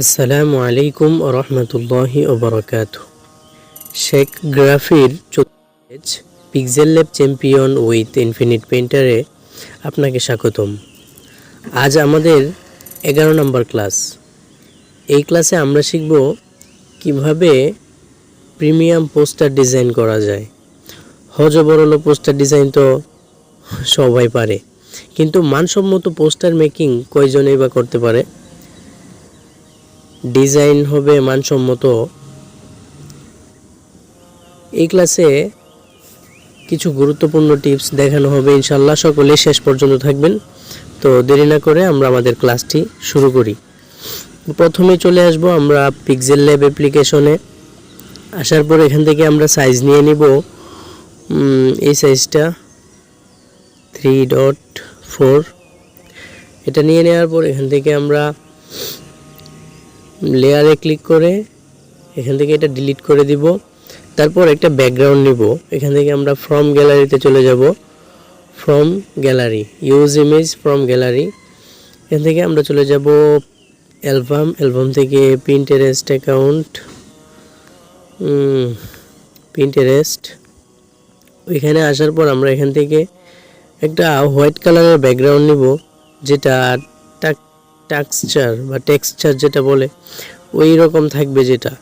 আসসালামু আলাইকুম ওয়া রাহমাতুল্লাহি ওয়া বারাকাতুহু। শেখ গ্রাফির pixel lab champion with infinite পেইন্টারে আপনাকে স্বাগতম। আজ আমাদের 11 নম্বর ক্লাস। এই ক্লাসে আমরা শিখব কিভাবে প্রিমিয়াম পোস্টার ডিজাইন করা যায়। হযবরল পোস্টার ডিজাইন তো সবাই পারে, কিন্তু মানসম্মত পোস্টার মেকিং কয়জনই বা করতে পারে। ডিজাইন হবে মানসম্মত। এই ক্লাসে কিছু গুরুত্বপূর্ণ টিপস দেখানো হবে ইনশাআল্লাহ। সকলে শেষ পর্যন্ত থাকবেন। তো দেরি না করে আমরা আমাদের ক্লাসটি শুরু করি। প্রথমে চলে আসব আমরা পিক্সেল ল্যাব অ্যাপ্লিকেশনে। আসার পর এখান থেকে আমরা সাইজ নিয়ে নিব, এই সাইজটা 3.4। এটা নিয়ে নেওয়ার পর এখান থেকে আমরা লেয়ারে ক্লিক করে এখান থেকে এটা ডিলিট করে দিব। তারপর একটা ব্যাকগ্রাউন্ড নিব। এখান থেকে আমরা ফ্রম গ্যালারিতে চলে যাব। From gallery, use image from gallery. এখান থেকে আমরা চলে যাব অ্যালবাম থেকে পিন্টারেস্ট অ্যাকাউন্ট, পিন্টারেস্ট। ওইখানে আসার পর আমরা এখান থেকে একটা হোয়াইট কালারের ব্যাকগ্রাউন্ড নিব, যেটা টেক্সচার যেটা বলে ওই রকম থাকবে যেটা।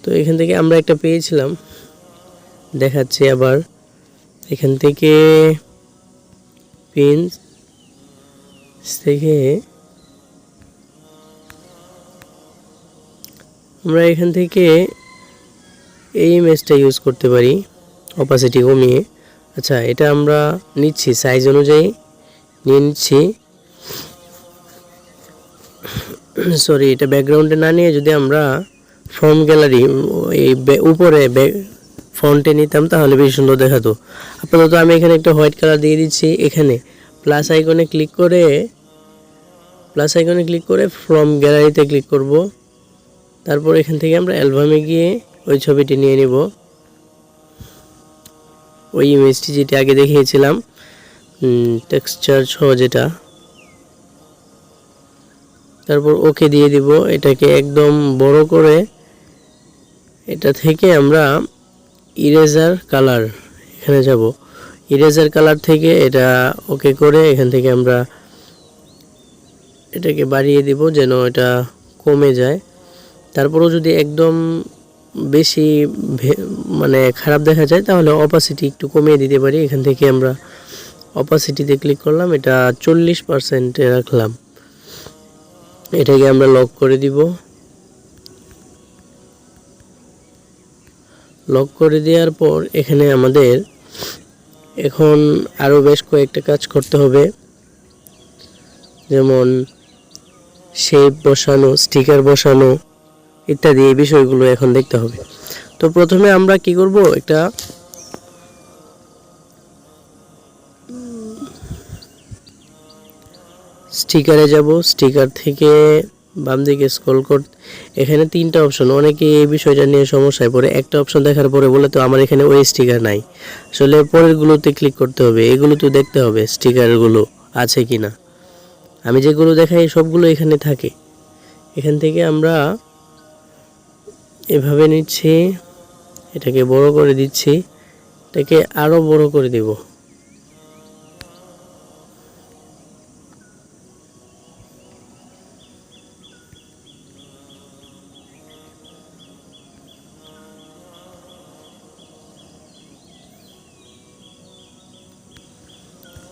তো এখান থেকে আমরা একটা পেয়েছিলাম, দেখাচ্ছি আবার। এখান থেকে পিন থেকে আমরা এখান থেকে এই ইমেজটা ইউজ করতে পারি, অপাসিটি কমিয়ে। আচ্ছা, এটা আমরা নিচ্ছি সাইজ অনুযায়ী নিয়ে নিচ্ছি। সরি, এটা ব্যাকগ্রাউন্ডে না নিয়ে যদি আমরা ফ্রম গ্যালারি এই উপরে ফন্টে নিতাম তাহলে বেশি সুন্দর দেখাতো। আপাতত আমি এখানে একটা হোয়াইট কালার দিয়ে দিচ্ছি। এখানে প্লাস আইকনে ক্লিক করে ফ্রম গ্যালারিতে ক্লিক করব। তারপর এখান থেকে আমরা অ্যালবামে গিয়ে ওই ছবিটি নিয়ে নিব, ওই ইমেজটি যেটা আগে দেখিয়েছিলাম টেক্সচার সহ যেটা। তারপর ওকে দিয়ে দিব। এটাকে একদম বড় করে এটা থেকে আমরা ইরেজার কালার, এখানে যাব। ইরেজার কালার থেকে এটা ওকে করে এখান থেকে আমরা এটাকে বাড়িয়ে দিব যেন এটা কমে যায়। তারপরও যদি একদম বেশি মানে খারাপ দেখা যায় তাহলে অপাসিটি একটু কমিয়ে দিতে পারি। এখান থেকে আমরা অপাসিটিতে ক্লিক করলাম, এটা 40% রাখলাম। এটাকে আমরা লক করে দিব। লক করে দেওয়ার পর এখানে আমাদের এখন আরও বেশ কয়েকটা কাজ করতে হবে, যেমন শেপ বসানো, স্টিকার বসানো ইত্যাদি। এই বিষয়গুলো এখন দেখতে হবে। তো প্রথমে আমরা কি করব, একটা স্টিকারে যাব। স্টিকার থেকে বাম দিকে স্ক্রল করতে এখানে 3টা অপশন। অনেকে এই বিষয়টা নিয়ে সমস্যায় পড়ে। একটা অপশন দেখার পরে বলে তো আমার এখানে ওই স্টিকার নাই। আসলে পরেরগুলোতে ক্লিক করতে হবে, এগুলো তো দেখতে হবে স্টিকারগুলো আছে কিনা। আমি যেগুলো দেখাই সবগুলো এখানে থাকে। এখান থেকে আমরা এভাবে নিচ্ছি, এটাকে বড় করে দিচ্ছি, এটাকে আরও বড় করে দেব।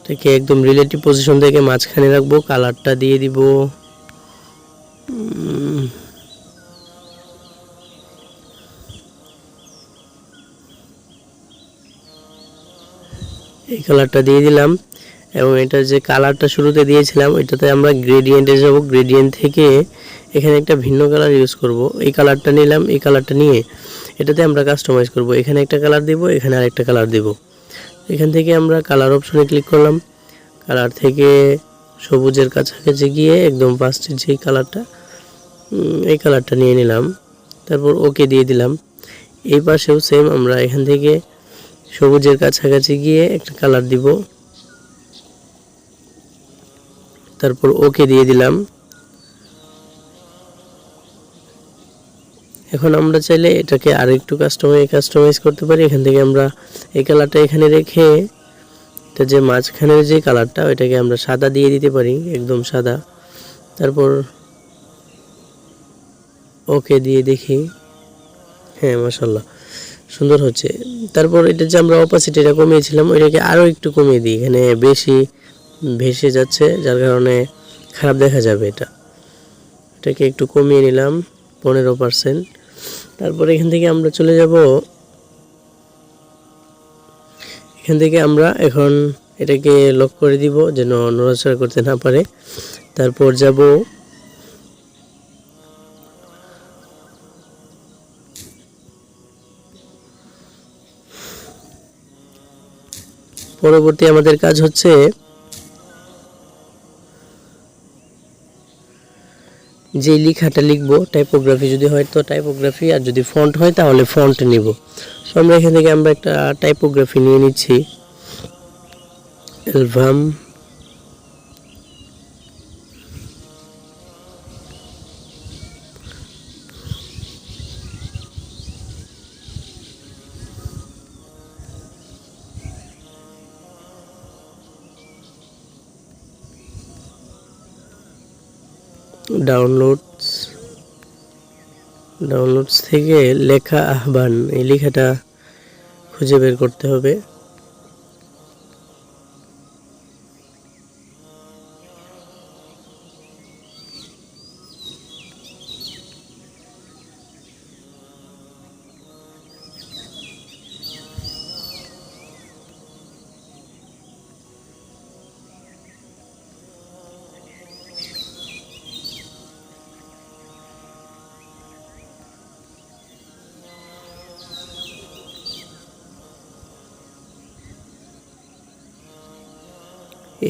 এটাকে একদম রিলেটিভ পজিশন থেকে মাঝখানে রাখবো। কালারটা দিয়ে দিব এই কালারটা দিয়ে দিলাম। এবং এটা যে কালারটা শুরুতে দিয়েছিলাম এটাতে আমরা গ্রেডিয়েন্টে যাব। গ্রেডিয়েন্ট থেকে এখানে একটা ভিন্ন কালার ইউজ করব। এই কালারটা নিলাম, এই কালারটা নিয়ে এটাতে আমরা কাস্টমাইজ করব। এখানে একটা কালার দেব, এখানে আরেকটা কালার দেব। এখান থেকে আমরা কালার অপশনে ক্লিক করলাম। কালার থেকে সবুজের কাছাকাছি গিয়ে একদম ফার্স্টের যে কালারটা, এই কালারটা নিয়ে নিলাম। তারপর ওকে দিয়ে দিলাম। এই পাশেও সেম আমরা এখান থেকে সবুজের কাছাকাছি গিয়ে একটা কালার দিব। তারপর ওকে দিয়ে দিলাম। এখন আমরা চাইলে এটাকে আরো একটু কাস্টমাইজ করতে পারি। এখান থেকে আমরা এই কালারটা এখানে রেখে এটা যে মাঝখানের যে কালারটা ওইটাকে আমরা সাদা দিয়ে দিতে পারি, একদম সাদা। তারপর ওকে দিয়ে দেখি, হ্যাঁ মাশাআল্লাহ সুন্দর হচ্ছে। তারপর এটা যে আমরা অপাসিটিটা কমিয়েছিলাম ওইটাকে আরও একটু কমিয়ে দিই, এখানে বেশি ভেসে যাচ্ছে যার কারণে খারাপ দেখা যাবে। এটাকে একটু কমিয়ে নিলাম 15%। তারপর এখান থেকে আমরা চলে যাব, এখান থেকে আমরা এখন এটাকে লক করে দিব যেন নড়াচড়া করতে না পারে। তারপর যাব পরবর্তী আমাদের কাজ হচ্ছে যে লেখাটা লিখবো, টাইপোগ্রাফি যদি হয় তো টাইপোগ্রাফি, আর যদি ফন্ট হয় তাহলে ফন্ট নিব। তো আমরা এখান থেকে আমরা একটা টাইপোগ্রাফি নিয়ে নিচ্ছি, অ্যালবাম। ডাউনলোডস থেকে লেখা আহ্বান, এই লেখাটা খুঁজে বের করতে হবে।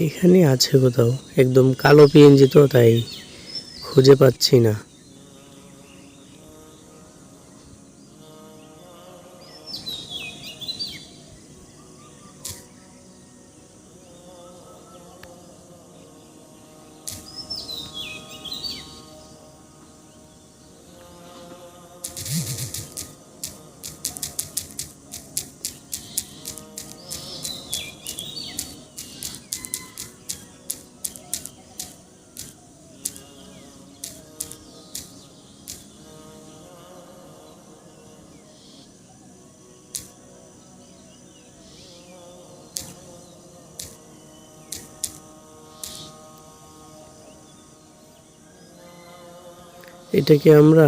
এখানে আছে কোথাও, একদম কালো পিএনজি তো তাই খুঁজে পাচ্ছি না। এটাকে আমরা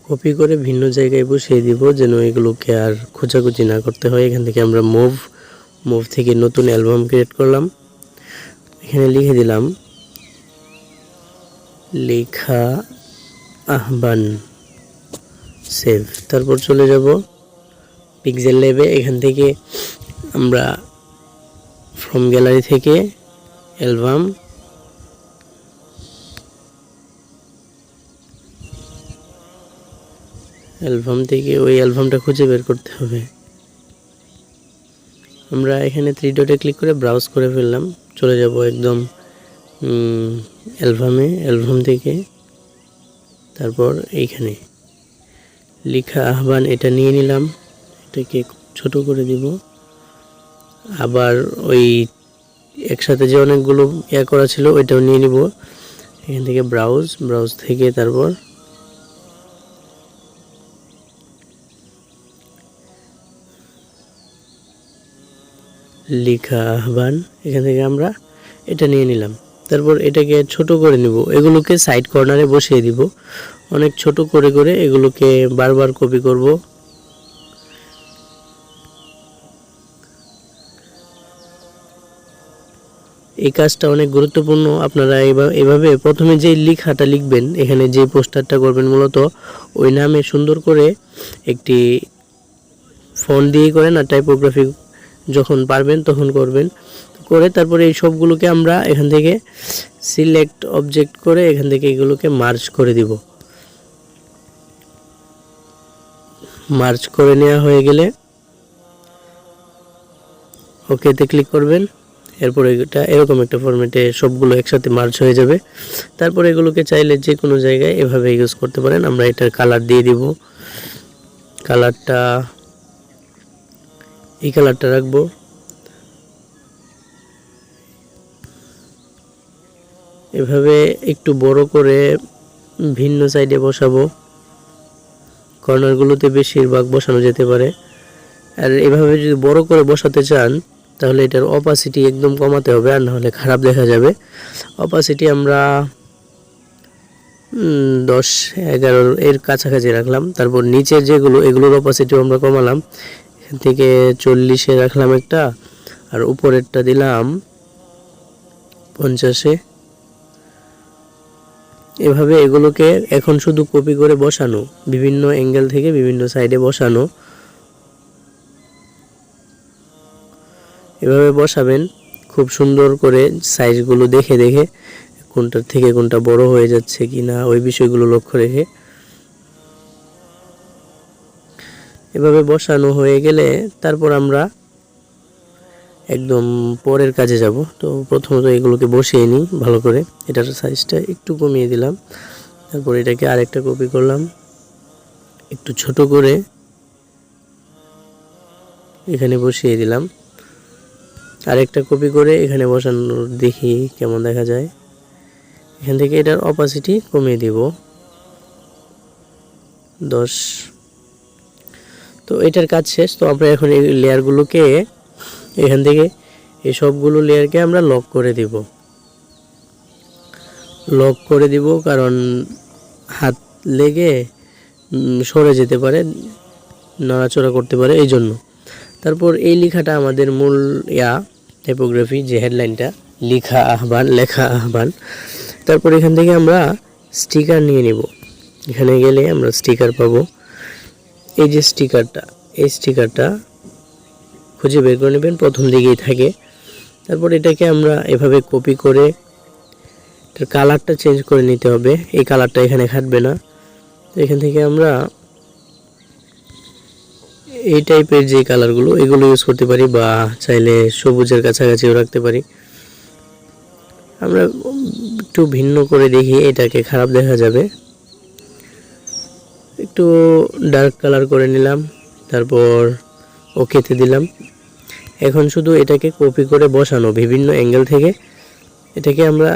কপি করে ভিন্ন জায়গায় বসিয়ে দিব যেন এগুলোকে আর খোঁজাখুঁজি না করতে হয়। এখান থেকে আমরা মুভ থেকে নতুন অ্যালবাম ক্রিয়েট করলাম, এখানে লিখে দিলাম লেখা আহ্বান, সেভ। তারপর চলে যাব পিক্সেল ল্যাবে, এখান থেকে আমরা ফ্রম গ্যালারি থেকে অ্যালবাম, থেকে ওই অ্যালবামটা খুঁজে বের করতে হবে। আমরা এখানে 3 ডটে ক্লিক করে ব্রাউজ করে ফেললাম, চলে যাব একদম অ্যালবাম থেকে। তারপর এইখানে লেখা আহ্বান এটা নিয়ে নিলাম, এটাকে ছোট করে দিব। আবার ওই একসাথে যে অনেকগুলো করা ছিল ওইটাও নিয়ে নিব। এখান থেকে ব্রাউজ থেকে তারপর লেখা আহ্বান, এখান থেকে আমরা এটা নিয়ে নিলাম। তারপর এটাকে ছোট করে নিব, এগুলোকে সাইড কর্নারে বসিয়ে দিব। অনেক ছোট করে করে এগুলোকে বারবার কপি করব। এই কাজটা অনেক গুরুত্বপূর্ণ। আপনারা এভাবে প্রথমে যে লেখাটা লিখবেন, এখানে যে পোস্টারটা করবেন মূলত ওই নামে সুন্দর করে একটি ফন্ট দিয়ে করেন, আর টাইপোগ্রাফি যখন পারবেন তখন করবেন। করে তারপরে এই সবগুলোকে আমরা এখান থেকে সিলেক্ট অবজেক্ট করে এখান থেকে এগুলোকে মার্জ করে দিব। মার্জ করে নেওয়া হয়ে গেলে ওকেতে ক্লিক করবেন। এরপরে এটা এরকম একটা ফরম্যাটে সবগুলো একসাথে মার্জ হয়ে যাবে। তারপর এগুলোকে চাইলে যে কোনো জায়গায় এভাবে ইউজ করতে পারেন। আমরা এটার কালার দিয়ে দিব, কালারটা এই কালারটা রাখবো। এভাবে একটু বড় করে ভিন্ন সাইডে বসাবো, কর্নারগুলোতে বেশিরভাগ বসানো যেতে পারে। আর এভাবে যদি বড় করে বসাতে চান তাহলে এটার অপাসিটি একদম কমাতে হবে, আর নাহলে খারাপ দেখা যাবে। অপাসিটি আমরা 10-11 এর কাছাকাছি রাখলাম। তারপর নিচের যেগুলো এগুলোর অপাসিটিও আমরা কমালাম, এখান থেকে 40-এ রাখলাম একটা, আর উপরেরটা দিলাম 50-এ। এভাবে এগুলোকে এখন শুধু কপি করে বসানো, বিভিন্ন অ্যাঙ্গেল থেকে বিভিন্ন সাইডে বসানো। এভাবে বসাবেন খুব সুন্দর করে, সাইজগুলো দেখে দেখে কোনটার থেকে কোনটা বড় হয়ে যাচ্ছে কিনা ওই বিষয়গুলো লক্ষ্য রেখে। এভাবে বসানো হয়ে গেলে তারপর আমরা একদম পরের কাজে যাব। তো প্রথমত এগুলোকে বসিয়ে নিই ভালো করে। এটার সাইজটা একটু কমিয়ে দিলাম, তারপর এটাকে আরেকটা কপি করলাম একটু ছোট করে, এখানে বসিয়ে দিলাম। আরেকটা কপি করে এখানে বসানোর দেখি কেমন দেখা যায়। এখান থেকে এটার অপাসিটি কমিয়ে দিব 10। তো এটার কাজ শেষ। তো আমরা এখন এই লেয়ারগুলোকে এখান থেকে এই সবগুলো লেয়ারকে আমরা লক করে দিব, কারণ হাত লেগে সরে যেতে পারে, নড়াচড়া করতে পারে এই জন্য। তারপর এই লেখাটা আমাদের মূল টাইপোগ্রাফি, যে হেডলাইনটা লেখা আহ্বান। তারপর এখান থেকে আমরা স্টিকার নিয়ে নিব। এখানে গেলে আমরা স্টিকার পাবো। এই যে স্টিকারটা, এই স্টিকারটা খুঁজে বের করে নেবেন, প্রথম দিকেই থাকে। তারপর এটাকে আমরা এভাবে কপি করে এটার কালারটা চেঞ্জ করে নিতে হবে। এই কালারটা এখানে খাটবে না। এখান থেকে আমরা এই টাইপের যে কালারগুলো এগুলো ইউজ করতে পারি, বা চাইলে সবুজের কাছাকাছিও রাখতে পারি। আমরা একটু ভিন্ন করে দেখি, এটাকে খারাপ দেখা যাবে, একটু ডার্ক কালার করে নিলাম, তারপর ওকেতে দিলাম। এখন শুধু এটাকে কপি করে বসানো বিভিন্ন অ্যাঙ্গেল থেকে। এটাকে আমরা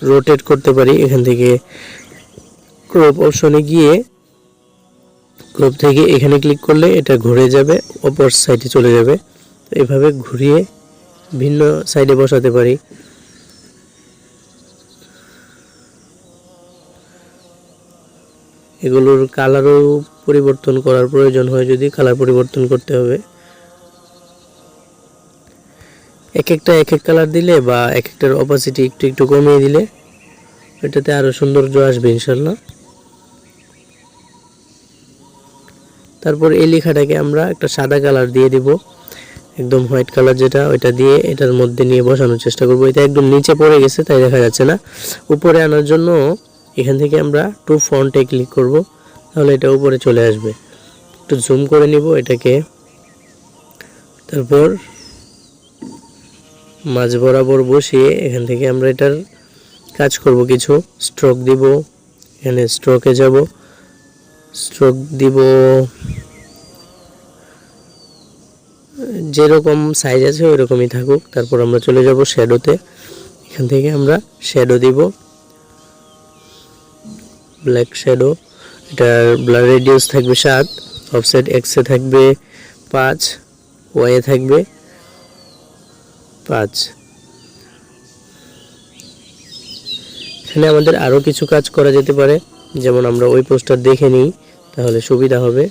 রোটেট করতে পারি। এখান থেকে ক্রপ অপশনে গিয়ে ক্রপ থেকে এখানে ক্লিক করলে এটা ঘুরে যাবে, অপর সাইডে চলে যাবে। তো এভাবে ঘুরিয়ে ভিন্ন সাইডে বসাতে পারি। এগুলোর কালারও পরিবর্তন করার প্রয়োজন হয়, যদি কালার পরিবর্তন করতে হবে। এক এক কালার দিলে বা এক একটার অপাসিটি একটু একটু কমিয়ে দিলে এটাতে আরো সৌন্দর্য আসবে ইনশাল্লাহ। তারপর এই লেখাটাকে আমরা একটা সাদা কালার দিয়ে দিব, একদম হোয়াইট কালার যেটা, ওইটা দিয়ে এটার মধ্যে নিয়ে বসানোর চেষ্টা করব। এটা একদম নিচে পড়ে গেছে তাই দেখা যাচ্ছে না। উপরে আনার জন্য এখান থেকে আমরা টু ফন্টে ক্লিক করব, তাহলে এটা উপরে চলে আসবে। একটু জুম করে নিব এটাকে, তারপর মাঝ বরাবর বসিয়ে এখান থেকে আমরা এটার কাজ করব, কিছু স্ট্রোক দিব। এখানে স্ট্রোকে যাব, স্ট্রোক দিব যেরকম সাইজ আছে ওই রকমই থাকুক। তারপর আমরা চলে যাব শ্যাডোতে। এখান থেকে আমরা শ্যাডো দিব, ব্ল্যাক শ্যাডো। এটার ব্লার রেডিয়াস থাকবে 7, অফসেট এক্সে থাকবে 5, ওয়াইয়ে থাকবে 5। এখানে আমাদের আরও কিছু কাজ করা যেতে পারে, যেমন আমরা ওই পোস্টার দেখে নিই তাহলে সুবিধা হবে।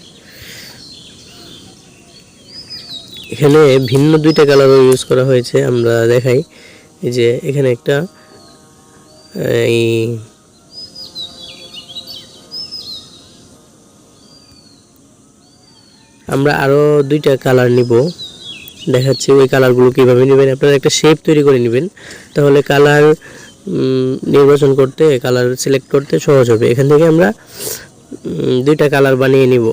এখানে ভিন্ন দুইটা কালারও ইউজ করা হয়েছে, আমরা দেখাই। এই যে এখানে একটা আমরা আরও দুইটা কালার নিব, দেখাচ্ছি ওই কালারগুলো কীভাবে নেবেন। আপনারা একটা শেপ তৈরি করে নেবেন, তাহলে কালার নির্বাচন করতে, কালার সিলেক্ট করতে সহজ হবে। এখান থেকে আমরা দুইটা কালার বানিয়ে নিব।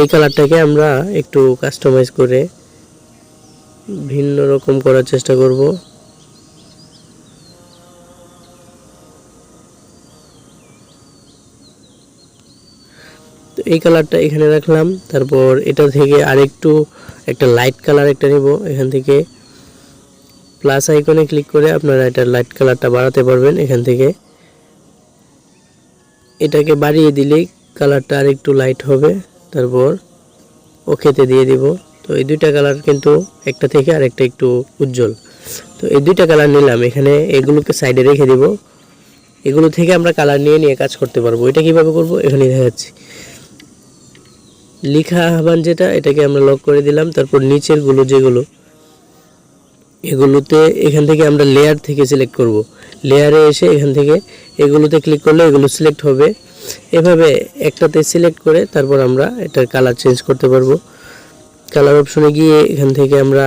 এই কালারটাকে আমরা একটু কাস্টমাইজ করে ভিন্ন রকম করার চেষ্টা করব। তো এই কালারটা এখানে রাখলাম। তারপর এটা থেকে আরেকটু একটা লাইট কালার একটা নেব। এখান থেকে প্লাস আইকনে ক্লিক করে আপনারা এটা লাইট কালারটা বাড়াতে পারবেন। এখান থেকে এটাকে বাড়িয়ে দিলেই কালারটা আরেকটু লাইট হবে। তারপর ওকেতে দিয়ে দিব। তো এই দুইটা কালার কিন্তু একটা থেকে আরেকটা একটু উজ্জ্বল। তো এই দুইটা কালার নিলাম, এখানে এগুলোকে সাইডে রেখে দিব। এগুলো থেকে আমরা কালার নিয়ে নিয়ে কাজ করতে পারবো। এটা কিভাবে করব এখানে দেখাচ্ছি। লেখা আহ্বান যেটা, এটাকে আমরা লক করে দিলাম। তারপর নিচের গুলো যেগুলো, এগুলোতে এখান থেকে আমরা লেয়ার থেকে সিলেক্ট করব। লেয়ারে এসে এখান থেকে এগুলোতে ক্লিক করলে এগুলো সিলেক্ট হবে। এভাবে একটাতে সিলেক্ট করে তারপর আমরা এটার কালার চেঞ্জ করতে পারবো। কালার অপশনে গিয়ে এখান থেকে আমরা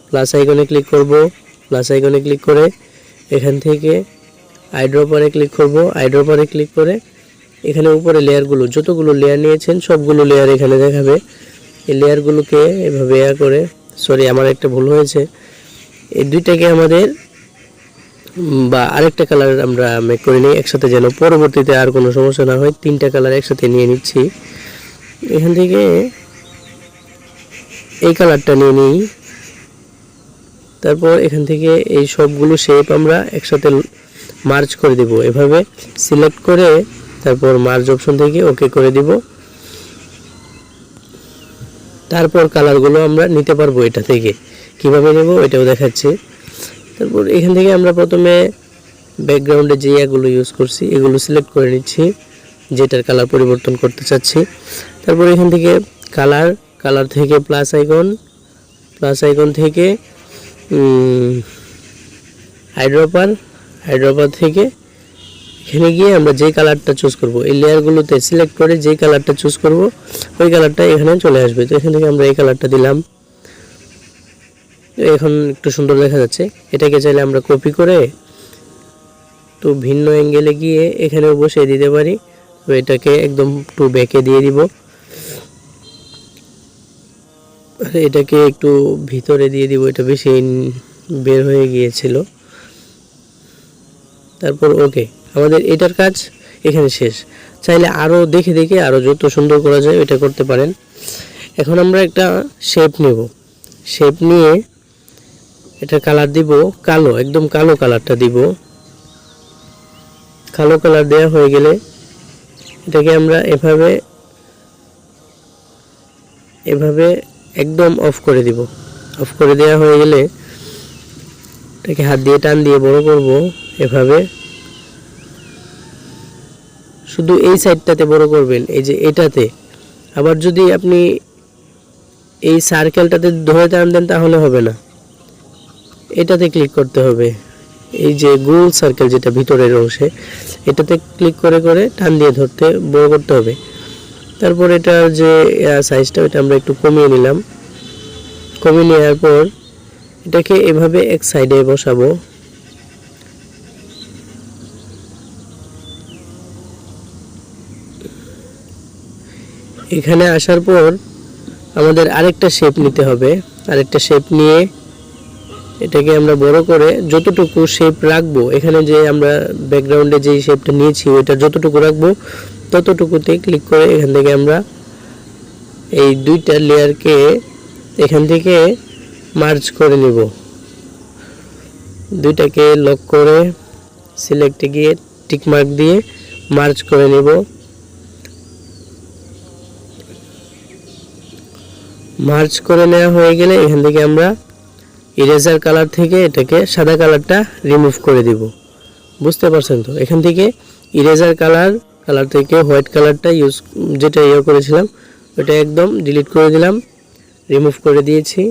প্লাস আইকনে ক্লিক করব। প্লাস আইকনে ক্লিক করে এখান থেকে আইড্রপারে ক্লিক করব। আইড্রপারে ক্লিক করে এখানে উপরে লেয়ারগুলো, যতগুলো লেয়ার নিয়েছেন সবগুলো লেয়ার এখানে দেখাবে। এই লেয়ারগুলোকে এভাবে করে, সরি আমার একটা ভুল হয়েছে, এই দুইটাকে আমাদের বা আরেকটা কালার আমরা মেক করে নিই একসাথে, যেন পরবর্তীতে আর কোনো সমস্যা না হয়। তিনটা কালার একসাথে নিয়ে নিচ্ছি। এখান থেকে এই কালারটা নিয়ে নিই। তারপর এখান থেকে এই সবগুলো শেপ আমরা একসাথে মার্জ করে দেব। এভাবে সিলেক্ট করে তারপর মার্জ অপশন থেকে ওকে করে দিব। তারপর কালারগুলো আমরা নিতে পারবো এটা থেকে। কিভাবে নেব এটাও দেখাচ্ছি। তারপর এখান থেকে আমরা প্রথমে ব্যাকগ্রাউন্ডে যে এগুলো ইউজ করছি এগুলো সিলেক্ট করে নিচ্ছি, যেটার কালার পরিবর্তন করতে চাচ্ছি। তারপর এখান থেকে কালার থেকে প্লাস আইকন থেকে আইড্রপার থেকে এখানে গিয়ে আমরা যে কালারটা চুজ করব, এই লেয়ারগুলোতে সিলেক্ট করে যে কালারটা চুজ করব ওই কালারটা এখানে চলে আসবে। তো এখান থেকে আমরা এই কালারটা দিলাম। এখন একটু সুন্দর দেখা যাচ্ছে। এটাকে চাইলে আমরা কপি করে তো ভিন্ন অ্যাঙ্গেলে গিয়ে এখানেও বসিয়ে দিতে পারি। তো এটাকে একদম একটু ব্যাকে দিয়ে দিব। এটাকে একটু ভিতরে দিয়ে দিব, এটা বেশি বের হয়ে গিয়েছিল। তারপর ওকে, আমাদের এটার কাজ এখানে শেষ। চাইলে আরও দেখে দেখে আরও যত সুন্দর করা যায় এটা করতে পারেন। এখন আমরা একটা শেপ নেব। শেপ নিয়ে এটা কালার দিব কালো, একদম কালো কালারটা দিব। কালো কালার দেওয়া হয়ে গেলে এটাকে আমরা এভাবে একদম অফ করে দিব। অফ করে দেওয়া হয়ে গেলে এটাকে হাত দিয়ে টান দিয়ে বড় করব। এভাবে শুধু এই সাইডটাতে বড় করবেন, এই যে এটাতে। আবার যদি আপনি এই সার্কেলটাতে ধরে টান দেন তাহলে হবে না, এটাতে ক্লিক করতে হবে। এই যে গোল সার্কেল যেটা ভিতরের অংশে, এটাতে ক্লিক করে করে টান দিয়ে ধরতে বড় করতে হবে। তারপর এটার যে সাইজটা ওটা আমরা একটু কমিয়ে নিলাম। কমিয়ে নেওয়ার পর এটাকে এভাবে এক সাইডে বসাবো। এখানে আসার পর আমাদের আরেকটা শেপ নিতে হবে। আরেকটা শেপ নিয়ে এটাকে আমরা বড় করে যতটুকু শেপ রাখবো, এখানে যে আমরা ব্যাকগ্রাউন্ডে যে শেপটা নিয়েছি ওইটা যতটুকু রাখবো ততটুকুতে ক্লিক করে এখান থেকে আমরা এই দুইটা লেয়ারকে এখান থেকে মার্জ করে নিব। দুইটাকে লক করে সিলেক্টে গিয়ে টিক মার্ক দিয়ে মার্জ করে নিব। মার্জ করে নেওয়া হয়ে গেলে এখান থেকে আমরা ইরেজার কালার থেকে এটাকে সাদা কালারটা রিমুভ করে দিব। বুঝতে পারছেন তো? এখান থেকে ইরেজার কালার থেকে হোয়াইট কালারটা যেটা করেছিলাম ওটা একদম ডিলিট করে দিলাম, রিমুভ করে দিয়েছি।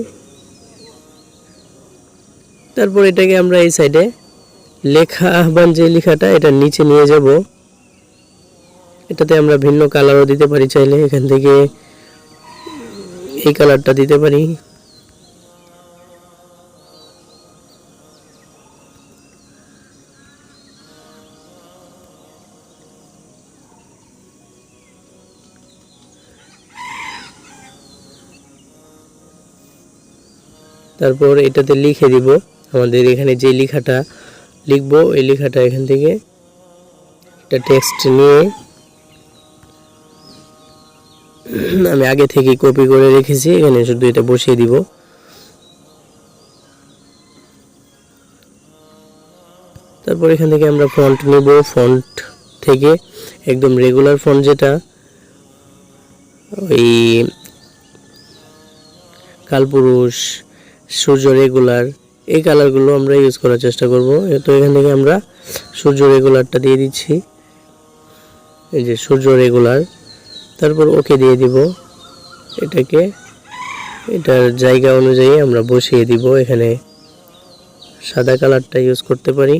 তারপর এটাকে আমরা এই সাইডে লেখা আহ্বান যে লেখাটা এটা নিচে নিয়ে যাব। এটাতে আমরা ভিন্ন কালারও দিতে পারি চাইলে। এখান থেকে এই কালারটা দিতে পারি। তারপর এটাতে লিখে দিব আমাদের এখানে যে লেখাটা লিখব এই লেখাটা এখান থেকে একটা টেক্সট নিয়ে আমি আগে থেকে কপি করে রেখেছি, এখানে শুধু এটা বসিয়ে দিব। তারপর এখান থেকে আমরা ফন্ট নেব, ফন্ট থেকে একদম রেগুলার ফন্ট যেটা ওই কালপুরুষ, সূর্য রেগুলার, এই কালারগুলো আমরা ইউজ করার চেষ্টা করব। তো এখান থেকে আমরা সূর্য রেগুলারটা দিয়ে দিচ্ছি, এই যে সূর্য রেগুলার। তারপর ওকে দিয়ে দিব, এটাকে এটার জায়গা অনুযায়ী আমরা বসিয়ে দিব। এখানে সাদা কালারটা ইউজ করতে পারি।